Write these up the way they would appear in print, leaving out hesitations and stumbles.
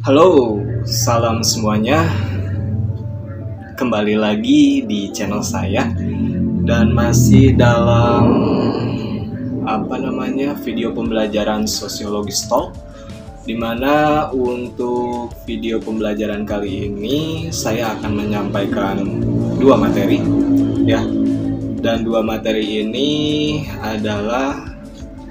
Halo, salam semuanya. Kembali lagi di channel saya dan masih dalam video pembelajaran sosiologi STOL, dimana untuk video pembelajaran kali ini saya akan menyampaikan dua materi ya, dan dua materi ini adalah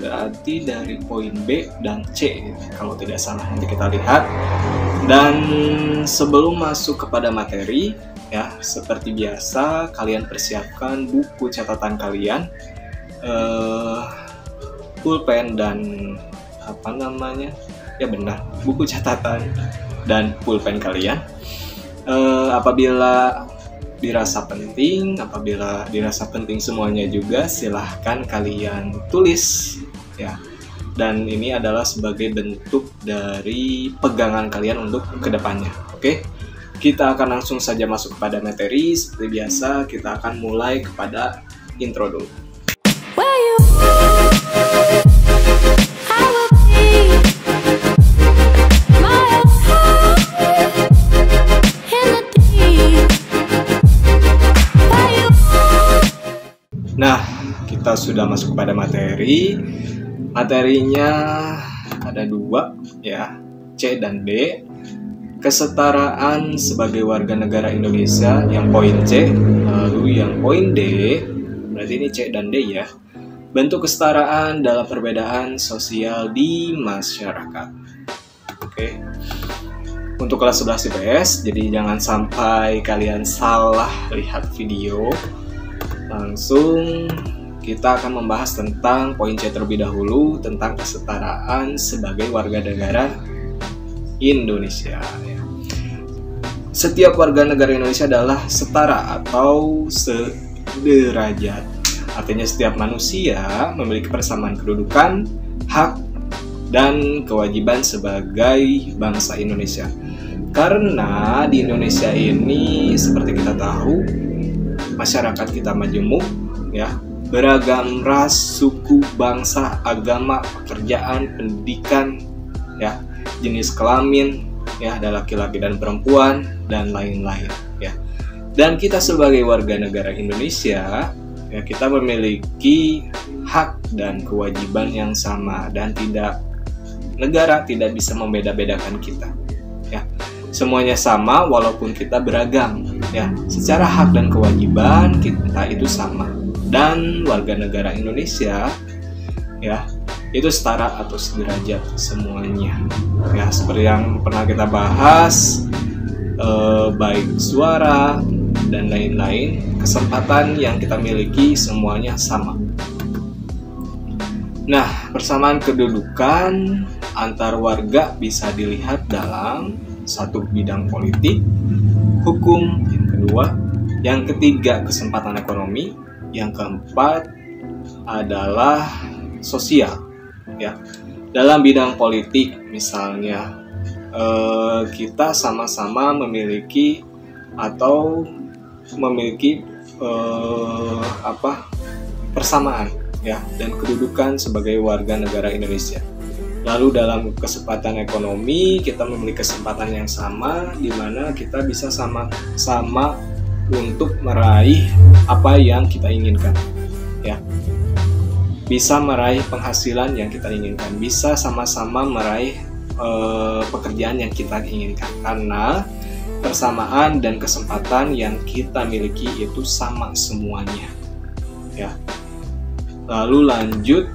berarti dari poin B dan C kalau tidak salah, nanti kita lihat. Dan sebelum masuk kepada materi ya, seperti biasa kalian persiapkan buku catatan kalian, pulpen dan buku catatan dan pulpen kalian. Apabila dirasa penting semuanya juga silahkan kalian tulis ya. Dan ini adalah sebagai bentuk dari pegangan kalian untuk kedepannya. Oke, kita akan langsung saja masuk kepada materi. Seperti biasa kita akan mulai kepada intro dulu. Nah, kita sudah masuk kepada materi. Materinya ada dua ya, C dan D. Kesetaraan sebagai warga negara Indonesia yang poin C, lalu yang poin D, berarti ini C dan D ya. Bentuk kesetaraan dalam perbedaan sosial di masyarakat. Oke. Untuk kelas 11 IPS, jadi jangan sampai kalian salah lihat video. Langsung kita akan membahas tentang poin C terlebih dahulu, tentang kesetaraan sebagai warga negara Indonesia. Setiap warga negara Indonesia adalah setara atau sederajat. Artinya setiap manusia memiliki persamaan kedudukan, hak, dan kewajiban sebagai bangsa Indonesia. Karena di Indonesia ini seperti kita tahu, masyarakat kita majemuk ya, beragam ras, suku, bangsa, agama, pekerjaan, pendidikan ya, jenis kelamin ya, ada laki-laki dan perempuan dan lain-lain ya. Dan kita sebagai warga negara Indonesia ya, kita memiliki hak dan kewajiban yang sama, dan negara tidak bisa membeda-bedakan kita ya. Semuanya sama walaupun kita beragam ya. Secara hak dan kewajiban kita itu sama. Dan warga negara Indonesia ya, itu setara atau sederajat semuanya ya. Seperti yang pernah kita bahas, baik suara dan lain-lain, kesempatan yang kita miliki semuanya sama. Nah, persamaan kedudukan antar warga bisa dilihat dalam satu, bidang politik, hukum, yang kedua, yang ketiga kesempatan ekonomi, yang keempat adalah sosial ya. Dalam bidang politik misalnya, kita sama-sama memiliki persamaan ya, dan kedudukan sebagai warga negara Indonesia. Lalu dalam kesempatan ekonomi kita memiliki kesempatan yang sama, di mana kita bisa sama-sama untuk meraih apa yang kita inginkan ya. Bisa meraih penghasilan yang kita inginkan, bisa sama-sama meraih pekerjaan yang kita inginkan, karena persamaan dan kesempatan yang kita miliki itu sama semuanya ya. Lalu lanjut,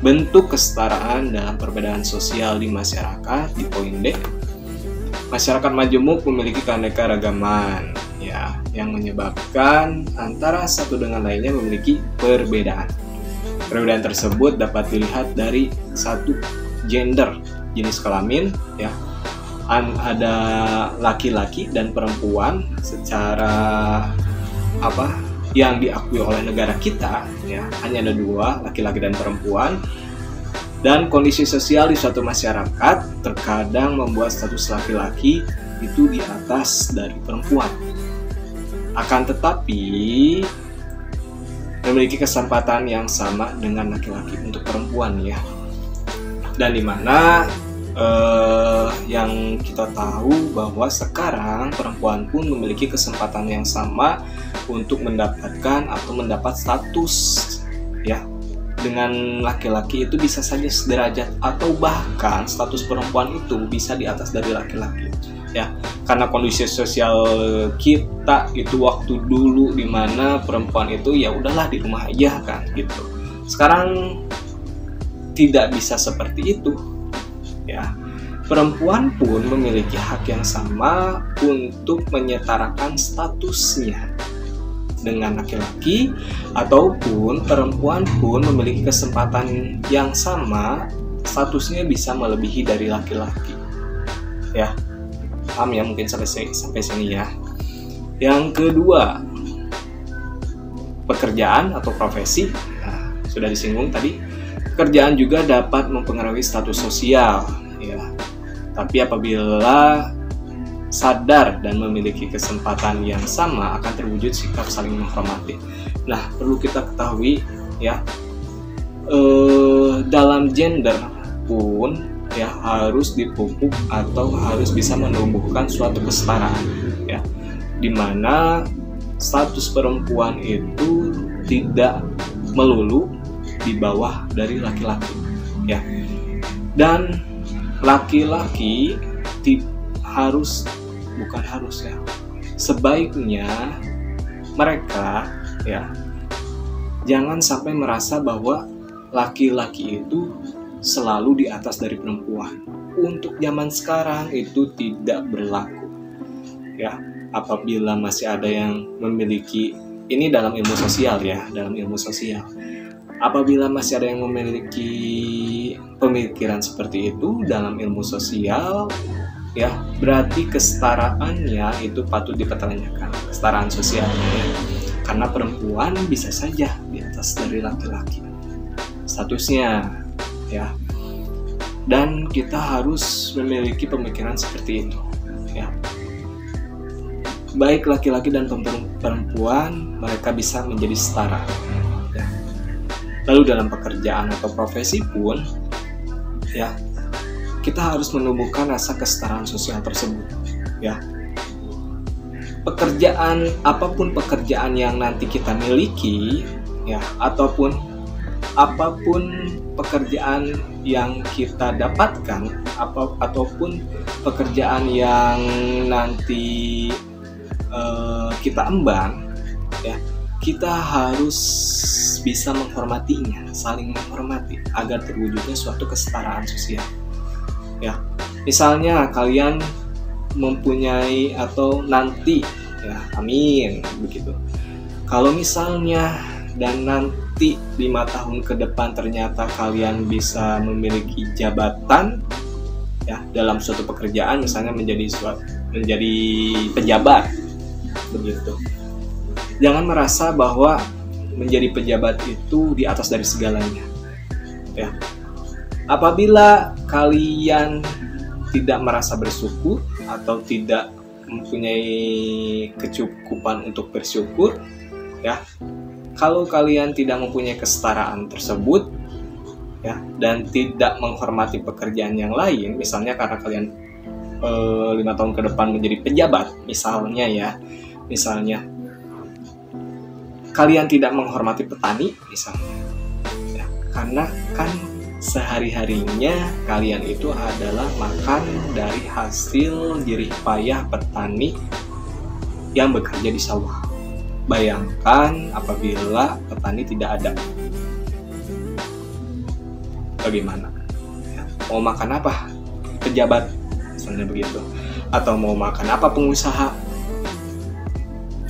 bentuk kesetaraan dalam perbedaan sosial di masyarakat di poin D. Masyarakat majemuk memiliki keanekaragaman ya, yang menyebabkan antara satu dengan lainnya memiliki perbedaan. Perbedaan tersebut dapat dilihat dari satu, gender, jenis kelamin ya. Ada laki-laki dan perempuan secara yang diakui oleh negara kita ya, hanya ada dua, laki-laki dan perempuan. Dan kondisi sosial di suatu masyarakat terkadang membuat status laki-laki itu di atas dari perempuan. Akan tetapi memiliki kesempatan yang sama dengan laki-laki untuk perempuan ya. Dan dimana yang kita tahu bahwa sekarang perempuan pun memiliki kesempatan yang sama untuk mendapatkan atau mendapat status, ya, dengan laki-laki itu bisa saja sederajat atau bahkan status perempuan itu bisa di atas dari laki-laki, ya, karena kondisi sosial kita itu waktu dulu dimana perempuan itu ya udahlah di rumah aja kan gitu. Sekarang tidak bisa seperti itu, ya. Perempuan pun memiliki hak yang sama untuk menyetarakan statusnya dengan laki-laki, ataupun perempuan pun memiliki kesempatan yang sama, statusnya bisa melebihi dari laki-laki. Ya, paham ya mungkin sampai sini ya. Yang kedua, pekerjaan atau profesi. Nah, sudah disinggung tadi. Pekerjaan juga dapat mempengaruhi status sosial, ya. Tapi apabila sadar dan memiliki kesempatan yang sama akan terwujud sikap saling menghormati. Nah, perlu kita ketahui ya, dalam gender pun ya harus dipupuk atau harus bisa menumbuhkan suatu kesetaraan, ya, dimana status perempuan itu tidak melulu di bawah dari laki-laki, ya, dan laki-laki sebaiknya mereka ya jangan sampai merasa bahwa laki-laki itu selalu di atas dari perempuan. Untuk zaman sekarang itu tidak berlaku, ya. Apabila masih ada yang memiliki, ini dalam ilmu sosial ya, apabila masih ada yang memiliki pemikiran seperti itu dalam ilmu sosial, ya, berarti kesetaraannya itu patut dipertanyakan, kesetaraan sosialnya, ya. Karena perempuan bisa saja di atas dari laki-laki statusnya, ya. Dan kita harus memiliki pemikiran seperti itu, ya. Baik laki-laki dan perempuan, mereka bisa menjadi setara. Lalu dalam pekerjaan atau profesi pun, ya, kita harus menumbuhkan rasa kesetaraan sosial tersebut, ya. Apapun pekerjaan yang nanti kita miliki, ya, ataupun apapun pekerjaan yang kita dapatkan, ataupun pekerjaan yang nanti kita emban, ya, kita harus bisa menghormatinya, saling menghormati agar terwujudnya suatu kesetaraan sosial, ya. Misalnya kalian mempunyai atau nanti, ya, amin begitu, kalau misalnya dan nanti 5 tahun ke depan ternyata kalian bisa memiliki jabatan, ya, dalam suatu pekerjaan, misalnya menjadi pejabat begitu. Jangan merasa bahwa menjadi pejabat itu di atas dari segalanya, ya. Apabila kalian tidak merasa bersyukur atau tidak mempunyai kecukupan untuk bersyukur, ya, kalau kalian tidak mempunyai kesetaraan tersebut, ya, dan tidak menghormati pekerjaan yang lain, misalnya karena kalian 5 tahun ke depan menjadi pejabat, misalnya kalian tidak menghormati petani, misalnya, ya, karena kan sehari-harinya kalian itu adalah makan dari hasil jerih payah petani yang bekerja di sawah. Bayangkan apabila petani tidak ada, bagaimana? Ya, mau makan apa pejabat, misalnya begitu, atau mau makan apa pengusaha,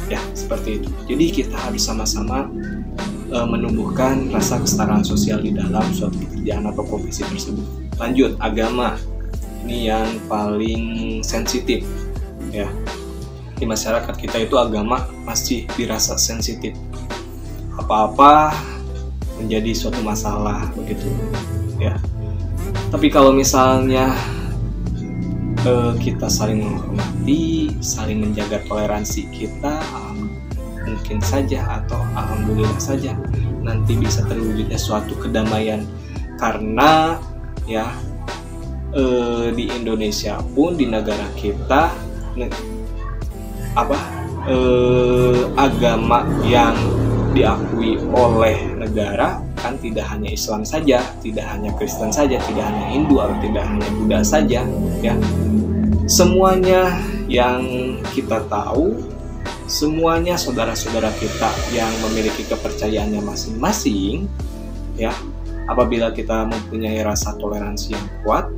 ya, seperti itu. Jadi kita harus sama-sama menumbuhkan rasa kesetaraan sosial di dalam suatu pekerjaan atau profesi tersebut. Lanjut, agama. Ini yang paling sensitif, ya. Di masyarakat kita itu agama masih dirasa sensitif. Apa-apa menjadi suatu masalah begitu, ya. Tapi kalau misalnya kita saling menghormati, saling menjaga toleransi kita, mungkin saja atau alhamdulillah saja nanti bisa terwujudnya suatu kedamaian, karena ya di Indonesia pun, di negara kita, agama yang diakui oleh negara kan tidak hanya Islam saja, tidak hanya Kristen saja, tidak hanya Hindu atau tidak hanya Buddha saja, ya. Semuanya yang kita tahu, semuanya saudara-saudara kita yang memiliki kepercayaannya masing-masing, ya. Apabila kita mempunyai rasa toleransi yang kuat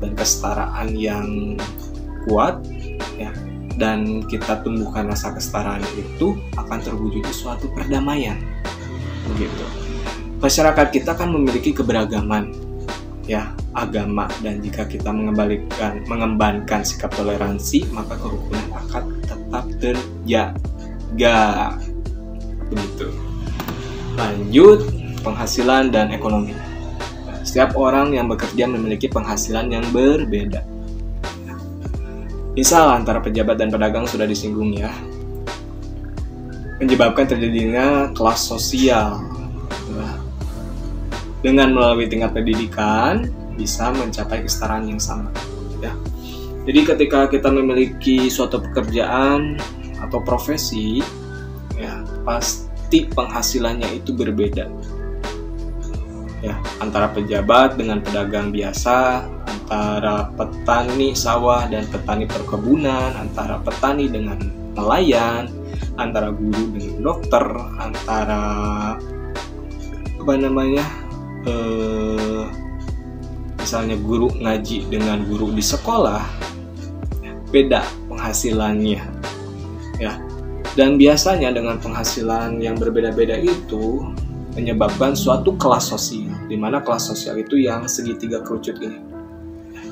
dan kesetaraan yang kuat, ya, dan kita tumbuhkan rasa kesetaraan itu, akan terwujud suatu perdamaian, begitu. Masyarakat kita kan memiliki keberagaman, ya, agama, dan jika kita mengembangkan sikap toleransi, maka kerukunan akan tetap terjaga, begitu. Lanjut, penghasilan dan ekonomi. Setiap orang yang bekerja memiliki penghasilan yang berbeda. Misal antara pejabat dan pedagang sudah disinggung, ya, menyebabkan terjadinya kelas sosial. Dengan melalui tingkat pendidikan bisa mencapai kesetaraan yang sama, ya. Jadi ketika kita memiliki suatu pekerjaan atau profesi, ya, pasti penghasilannya itu berbeda, ya, antara pejabat dengan pedagang biasa, antara petani sawah dan petani perkebunan, antara petani dengan nelayan, antara guru dengan dokter, antara misalnya guru ngaji dengan guru di sekolah, beda penghasilannya, ya. Dan biasanya dengan penghasilan yang berbeda-beda itu menyebabkan suatu kelas sosial, di mana kelas sosial itu yang segitiga kerucut ini,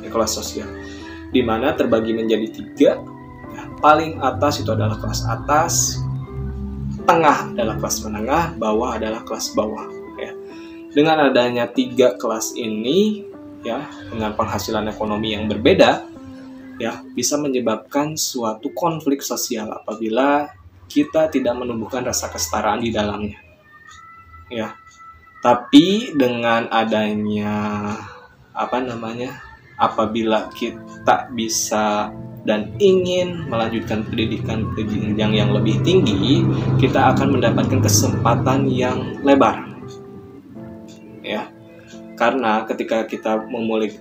ya, kelas sosial, di mana terbagi menjadi 3. Ya, paling atas itu adalah kelas atas, tengah adalah kelas menengah, bawah adalah kelas bawah. Ya. Dengan adanya 3 kelas ini, ya, dengan penghasilan ekonomi yang berbeda, ya, bisa menyebabkan suatu konflik sosial apabila kita tidak menumbuhkan rasa kesetaraan di dalamnya, ya. Tapi dengan adanya apabila kita bisa dan ingin melanjutkan pendidikan ke jenjang yang lebih tinggi, kita akan mendapatkan kesempatan yang lebar, ya. Karena ketika kita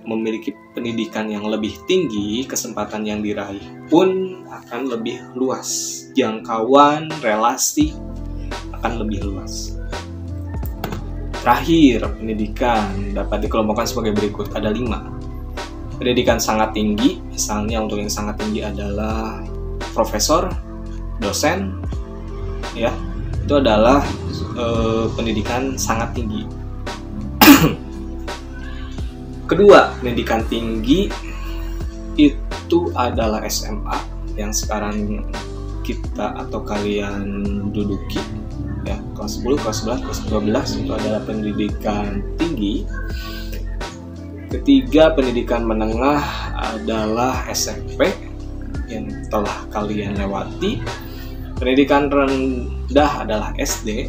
memiliki pendidikan yang lebih tinggi, kesempatan yang diraih pun akan lebih luas. Jangkauan relasi akan lebih luas. Terakhir, pendidikan dapat dikelompokkan sebagai berikut. Ada 5. Pendidikan sangat tinggi, misalnya untuk yang sangat tinggi adalah profesor, dosen, ya. Itu adalah pendidikan sangat tinggi. Kedua, pendidikan tinggi itu adalah SMA yang sekarang kita atau kalian duduki, ya, kelas 10, kelas 11, kelas 12 itu adalah pendidikan tinggi. Ketiga, pendidikan menengah adalah SMP yang telah kalian lewati. Pendidikan rendah adalah SD,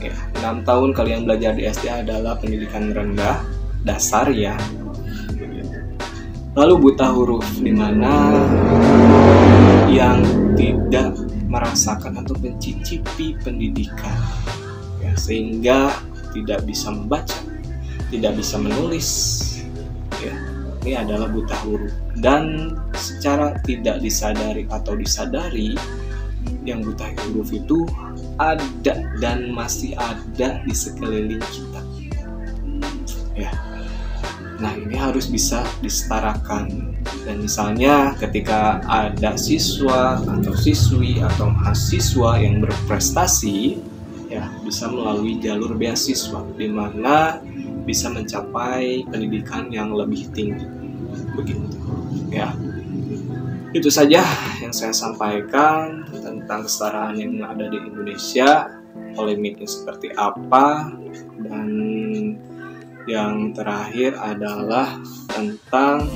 ya, 6 tahun kalian belajar di SD adalah pendidikan rendah dasar, ya. Lalu buta huruf, di mana yang tidak merasakan atau mencicipi pendidikan, ya, sehingga tidak bisa membaca, tidak bisa menulis, ya. Ini adalah buta huruf, dan secara tidak disadari atau disadari, yang buta huruf itu ada dan masih ada di sekeliling kita, ya. Nah, ini harus bisa disetarakan. Dan misalnya ketika ada siswa atau siswi atau mahasiswa yang berprestasi, ya, bisa melalui jalur beasiswa, di mana bisa mencapai pendidikan yang lebih tinggi, begitu, ya. Itu saja yang saya sampaikan tentang kesetaraan yang ada di Indonesia, polemiknya seperti apa, dan yang terakhir adalah tentang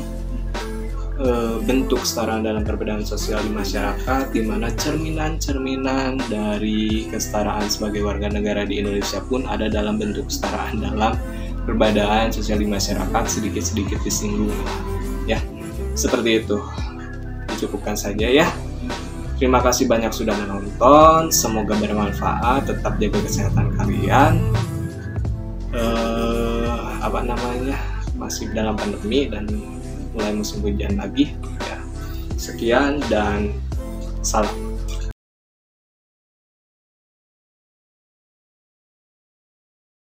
bentuk kesetaraan dalam perbedaan sosial di masyarakat, di mana cerminan-cerminan dari kesetaraan sebagai warga negara di Indonesia pun ada dalam bentuk kesetaraan dalam perbedaan sosial di masyarakat sedikit-sedikit disinggung ya. Seperti itu. Dicukupkan saja ya. Terima kasih banyak sudah menonton. Semoga bermanfaat. Tetap jaga kesehatan kalian. Masih dalam pandemi dan mulai musim hujan lagi ya. Sekian dan salam.